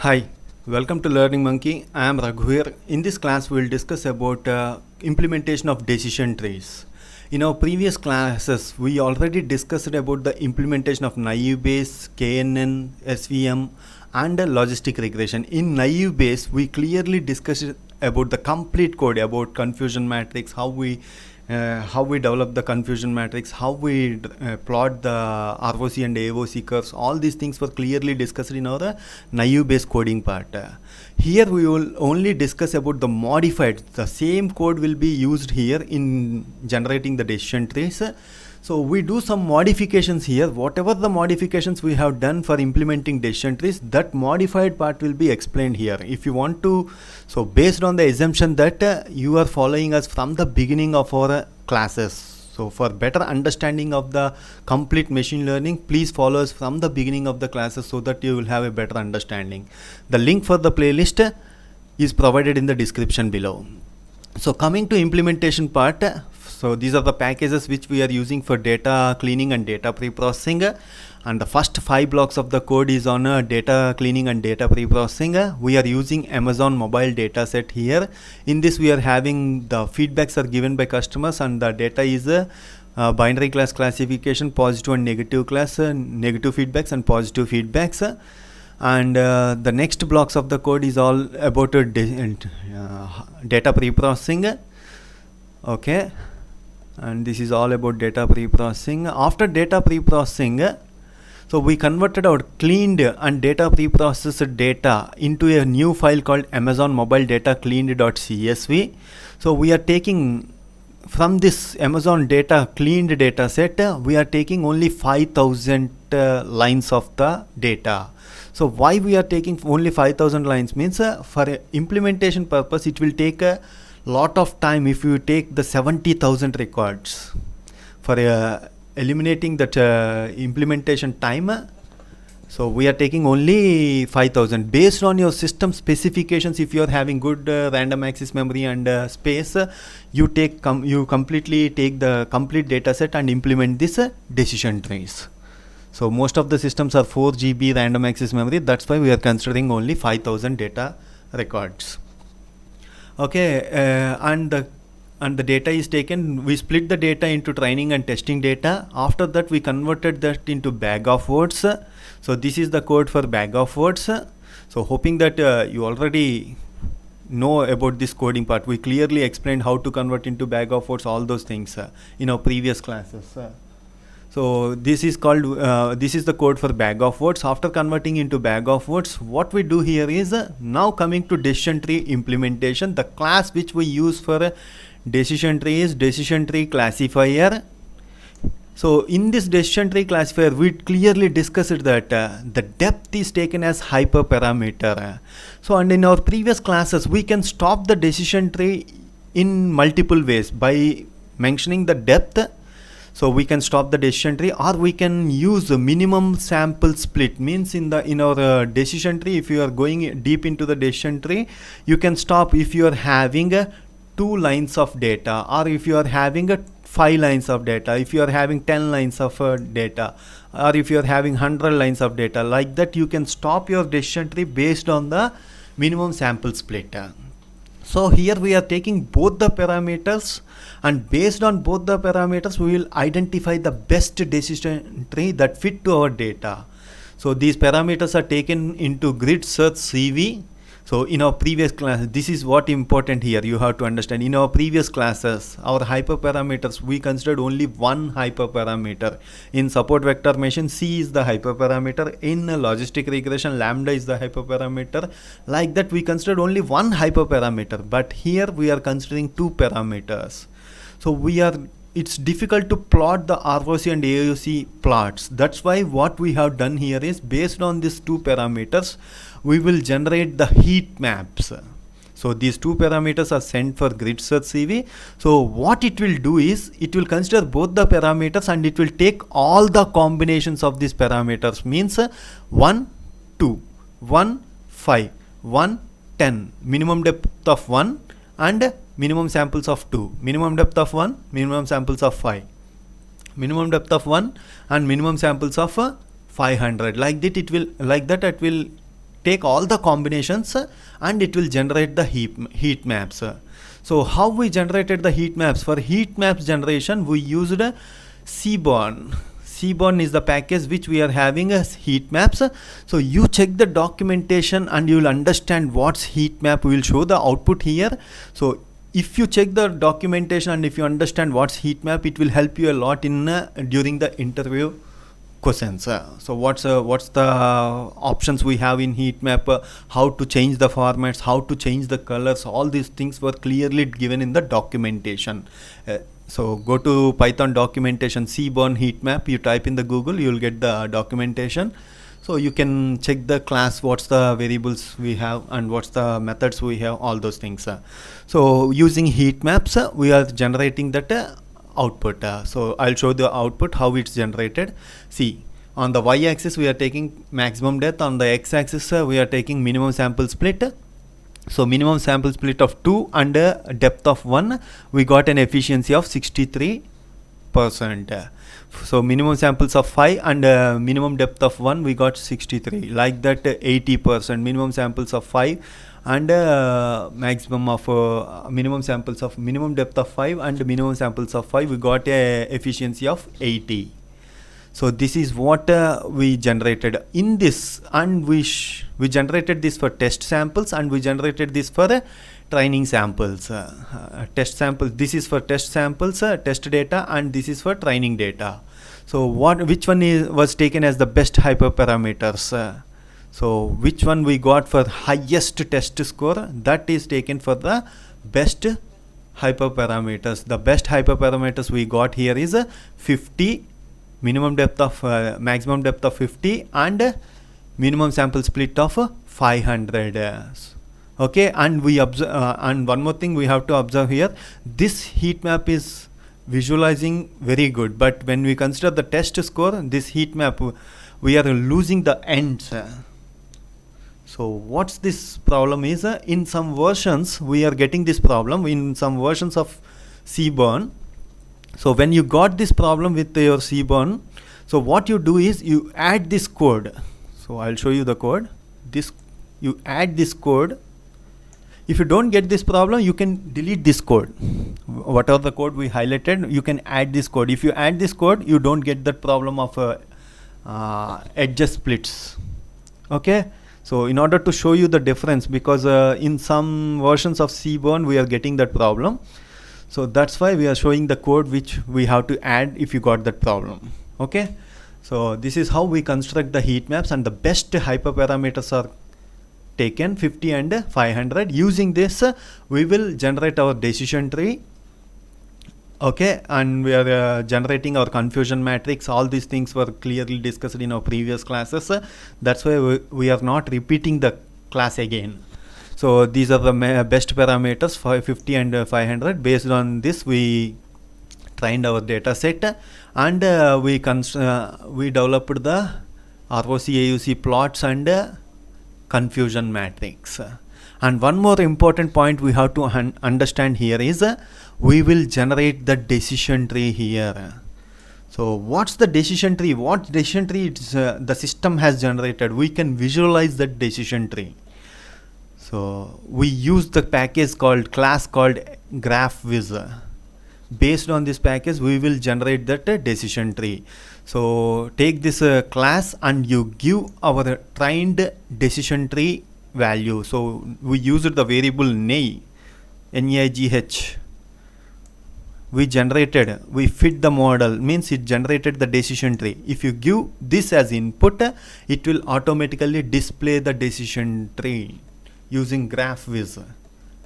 Hi, welcome to Learning Monkey. I am Raghuir. In this class, we will discuss about implementation of decision trees. In our previous classes, we already discussed about the implementation of naive Bayes, KNN, SVM, and logistic regression. In naive Bayes, we clearly discussed about the complete code, about confusion matrix, how we develop the confusion matrix, how we plot the ROC and AOC curves. All these things were clearly discussed in our naive Bayes coding part. Here we will only discuss about the modified. The same code will be used here in generating the decision trees. So we do some modifications here. Whatever the modifications we have done for implementing decision trees, that modified part will be explained here. If you want to, so based on the assumption that you are following us from the beginning of our classes. So for better understanding of the complete machine learning, please follow us from the beginning of the classes so that you will have a better understanding. The link for the playlist is provided in the description below. So coming to implementation part, so these are the packages which we are using for data cleaning and data pre-processing, and the first 5 blocks of the code is on data cleaning and data pre-processing. We are using Amazon mobile data set here. In this we are having the feedbacks are given by customers, and the data is binary class classification, positive and negative class, negative feedbacks and positive feedbacks. And the next blocks of the code is all about data pre-processing. Okay, and this is all about data pre-processing. After data pre-processing, so we converted our cleaned and data pre-processed data into a new file called Amazon mobile data cleaned.csv. So we are taking from this Amazon data cleaned data set, we are taking only 5,000 lines of the data. So why we are taking only 5,000 lines means for implementation purpose it will take a lot of time if you take the 70,000 records. For eliminating that implementation time, so we are taking only 5,000 based on your system specifications. If you are having good random access memory and space, you completely take the complete data set and implement this decision trees. So most of the systems are 4 GB random access memory. That's why we are considering only 5,000 data records. Okay, and the data is taken. We split the data into training and testing data. After that, we converted that into bag of words. So this is the code for bag of words. So hoping that you already know about this coding part. We clearly explained how to convert into bag of words, all those things in our previous classes. So this is called, this is the code for bag of words. After converting into bag of words, what we do here is now coming to decision tree implementation. The class which we use for decision tree is decision tree classifier. So in this decision tree classifier, we clearly discussed that the depth is taken as hyperparameter. So and in our previous classes, we can stop the decision tree in multiple ways by mentioning the depth. So we can stop the decision tree, or we can use the minimum sample split. Means in our decision tree, if you are going deep into the decision tree, you can stop if you are having 2 lines of data, or if you are having 5 lines of data, if you are having 10 lines of data, or if you are having 100 lines of data. Like that, you can stop your decision tree based on the minimum sample split. So here we are taking both the parameters, and based on both the parameters we will identify the best decision tree that fit to our data. So these parameters are taken into grid search CV. So in our previous class, this is what important here you have to understand. In our previous classes, our hyperparameters, we considered only one hyperparameter. In support vector machine, C is the hyperparameter. In logistic regression, lambda is the hyperparameter. Like that, we considered only one hyperparameter, but here we are considering 2 parameters. So it's difficult to plot the ROC and AOC plots. That's why what we have done here is, based on these 2 parameters, we will generate the heat maps. So these 2 parameters are sent for grid search CV. So what it will do is, it will consider both the parameters and it will take all the combinations of these parameters. Means 1, 2, 1, 5, 1, 10, minimum depth of 1 and minimum samples of 2, minimum depth of 1, minimum samples of 5, minimum depth of 1 and minimum samples of 500. Like that it will take all the combinations and it will generate the heat maps. So how we generated the heat maps? For heat maps generation, we used Seaborn. Seaborn is the package which we are having as heat maps. So you check the documentation and you will understand what's heat map. We will show the output here. So if you check the documentation and if you understand what's heat map, it will help you a lot in during the interview questions. So what's the options we have in heat map, how to change the formats, how to change the colors, all these things were clearly given in the documentation. So go to Python documentation, Seaborn heat map, you type in the Google, you will get the documentation. So you can check the class, what's the variables we have and what's the methods we have, all those things. So using heat maps, we are generating that output. So I'll show the output, how it's generated. See, on the y-axis we are taking maximum depth, on the x-axis we are taking minimum sample split. So minimum sample split of 2 and depth of 1, we got an efficiency of 63%. So minimum samples of 5 and minimum depth of 1, we got 63. Like that 80%. Minimum samples of 5 and maximum of minimum samples of minimum depth of 5 and minimum samples of 5, we got a efficiency of 80. So this is what we generated in this, and we generated this for test samples and we generated this for training samples. Test samples, this is for test samples, test data, and this is for training data. So which one was taken as the best hyperparameters? So which one we got for highest test score, that is taken for the best hyperparameters. The best hyperparameters we got here is 50, minimum depth of maximum depth of 50 and minimum sample split of 500. Okay, and we observe and one more thing we have to observe here, this heat map is visualizing very good, but when we consider the test score, this heat map, we are losing the ends. So what's this problem is, in some versions we are getting this problem in some versions of Seaborn. So when you got this problem with your Seaborn, so what you do is you add this code. So I'll show you the code. You add this code. If you don't get this problem, you can delete this code. Whatever the code we highlighted, you can add this code. If you add this code, you don't get that problem of edge splits. Okay. So in order to show you the difference, because in some versions of Seaborn we are getting that problem. So that's why we are showing the code which we have to add if you got that problem. Okay. So this is how we construct the heat maps, and the best hyperparameters are taken 50 and 500. Using this we will generate our decision tree. Okay, and we are generating our confusion matrix. All these things were clearly discussed in our previous classes. That's why we are not repeating the class again. So these are the best parameters for 50 and 500. Based on this we trained our data set, and we developed the ROC AUC plots and confusion matrix. And one more important point we have to understand here is we will generate the decision tree here. So what's the decision tree? What decision tree the system has generated? We can visualize that decision tree. So we use the package class called Graphviz. Based on this package we will generate that decision tree. So take this class and you give our trained decision tree value. So we used the variable neigh, neigh. We fit the model, means it generated the decision tree. If you give this as input, it will automatically display the decision tree using Graphviz.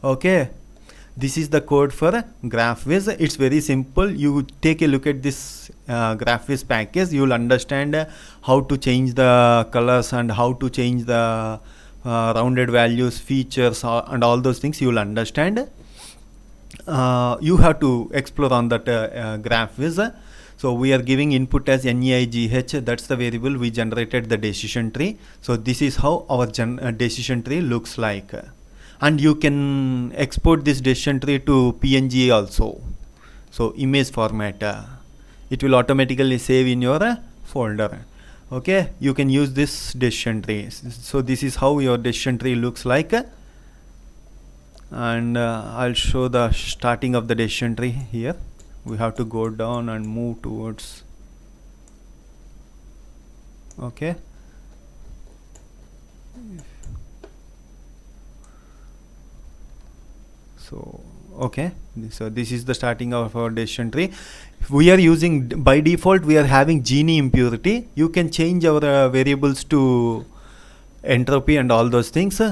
Okay, this is the code for Graphviz. It's very simple. You take a look at this Graphviz package, you will understand how to change the colors and how to change the rounded values, features, and all those things you will understand. You have to explore on that Graphviz. So we are giving input as neigh, that's the variable we generated the decision tree. So this is how our decision tree looks like. And you can export this decision tree to PNG also. So image format, it will automatically save in your folder. Okay, you can use this decision tree. So this is how your decision tree looks like, and I'll show the starting of the decision tree here. We have to go down and move towards. Okay, so okay, so this is the starting of our decision tree. We are using, by default we are having Gini impurity. You can change our variables to entropy and all those things.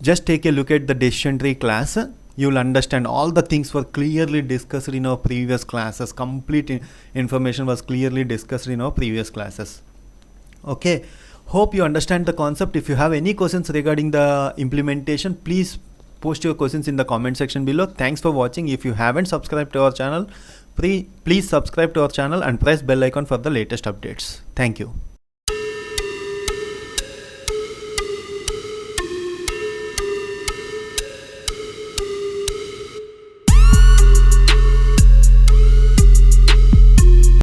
Just take a look at the decision tree class. You'll understand all the things were clearly discussed in our previous classes. Complete information was clearly discussed in our previous classes. Okay, hope you understand the concept. If you have any questions regarding the implementation, please post your questions in the comment section below. Thanks for watching. If you haven't subscribed to our channel, please subscribe to our channel and press bell icon for the latest updates. Thank you.